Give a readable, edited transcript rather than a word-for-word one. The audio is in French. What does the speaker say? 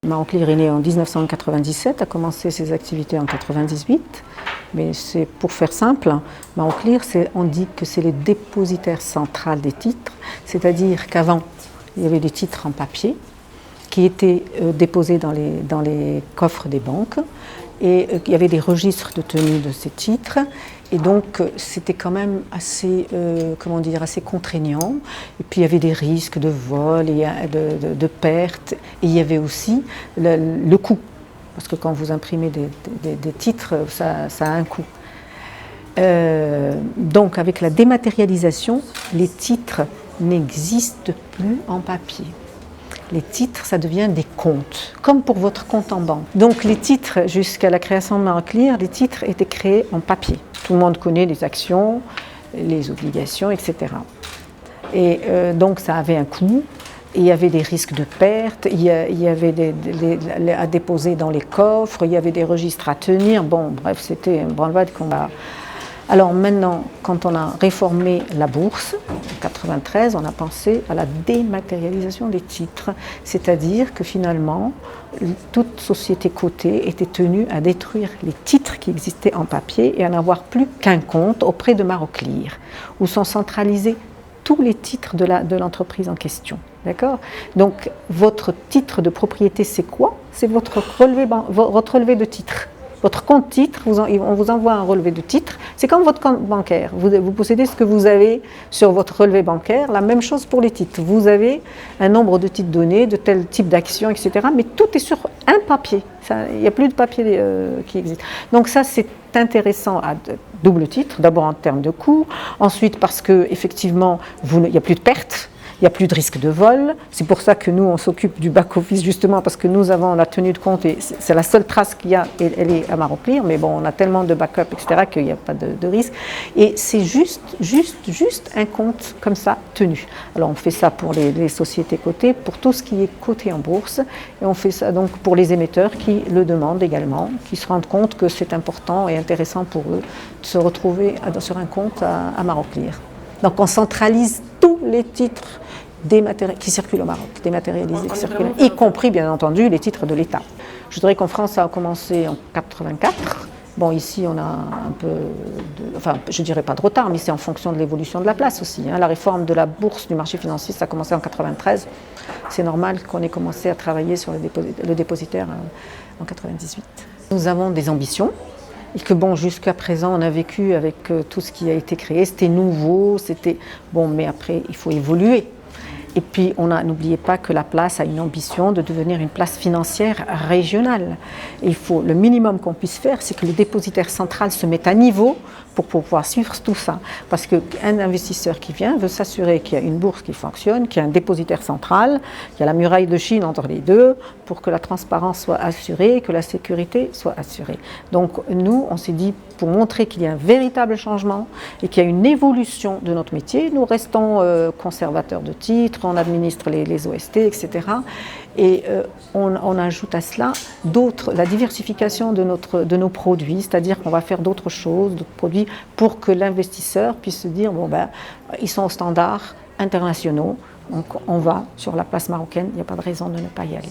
Maroclear est né en 1997, a commencé ses activités en 1998. Mais c'est pour faire simple, Maroclear, on dit que c'est le dépositaire central des titres, c'est-à-dire qu'avant, il y avait des titres en papier qui étaient déposés dans les coffres des banques et il y avait des registres de tenue de ces titres et donc c'était quand même assez, assez contraignant et puis il y avait des risques de vol et de perte et il y avait aussi le coût. Parce que quand vous imprimez des titres, ça a un coût. Donc avec la dématérialisation, les titres n'existent plus en papier. Les titres, ça devient des comptes, comme pour votre compte en banque. Donc les titres, jusqu'à la création de Maroclear, les titres étaient créés en papier. Tout le monde connaît les actions, les obligations, etc. Et donc ça avait un coût. Il y avait des risques de perte, il y avait à déposer dans les coffres, il y avait des registres à tenir. Bon, bref, c'était un branle-bas de combat. Alors maintenant, quand on a réformé la bourse, en 1993, on a pensé à la dématérialisation des titres. C'est-à-dire que finalement, toute société cotée était tenue à détruire les titres qui existaient en papier et à n'avoir plus qu'un compte auprès de Maroclear, où sont centralisés tous les titres de l'entreprise en question. D'accord ? Donc, votre titre de propriété, c'est quoi ? C'est votre relevé de titre. Votre compte titre, on vous envoie un relevé de titre. C'est comme votre compte bancaire. Vous possédez ce que vous avez sur votre relevé bancaire. La même chose pour les titres. Vous avez un nombre de titres donnés, de tel type d'action, etc. Mais tout est sur un papier. Il n'y a plus de papier qui existe. Donc ça, c'est intéressant à double titre. D'abord en termes de coût. Ensuite parce qu'effectivement, il n'y a plus de pertes. Il n'y a plus de risque de vol. C'est pour ça que nous, on s'occupe du back-office, justement, parce que nous avons la tenue de compte, et c'est la seule trace qu'il y a, et elle est à Maroclear, mais bon, on a tellement de backup, etc., qu'il n'y a pas de risque. Et c'est juste un compte comme ça, tenu. Alors, on fait ça pour les sociétés cotées, pour tout ce qui est coté en bourse, et on fait ça donc pour les émetteurs qui le demandent également, qui se rendent compte que c'est important et intéressant pour eux de se retrouver sur un compte à Maroclear. Donc, on centralise tous les titres qui circulent au Maroc, dématérialisés, qui circulent, y compris bien entendu les titres de l'État. Je dirais qu'en France, ça a commencé en 1984. Bon, ici, on a un peu, je dirais pas de retard, mais c'est en fonction de l'évolution de la place aussi. La réforme de la bourse du marché financier, ça a commencé en 1993. C'est normal qu'on ait commencé à travailler sur le dépositaire en 1998. Nous avons des ambitions. Et que bon, jusqu'à présent, on a vécu avec tout ce qui a été créé. C'était nouveau, mais après, il faut évoluer. Et puis, n'oubliez pas que la place a une ambition de devenir une place financière régionale. Et le minimum qu'on puisse faire, c'est que le dépositaire central se mette à niveau pour pouvoir suivre tout ça. Parce qu'un investisseur qui vient veut s'assurer qu'il y a une bourse qui fonctionne, qu'il y a un dépositaire central, qu'il y a la muraille de Chine entre les deux, pour que la transparence soit assurée, que la sécurité soit assurée. Donc nous, on s'est dit, pour montrer qu'il y a un véritable changement et qu'il y a une évolution de notre métier, nous restons conservateurs de titres, on administre les OST, etc. Et on ajoute à cela la diversification de nos produits, c'est-à-dire qu'on va faire d'autres choses, d'autres produits, pour que l'investisseur puisse se dire, ils sont aux standards internationaux, donc on va sur la place marocaine, il n'y a pas de raison de ne pas y aller.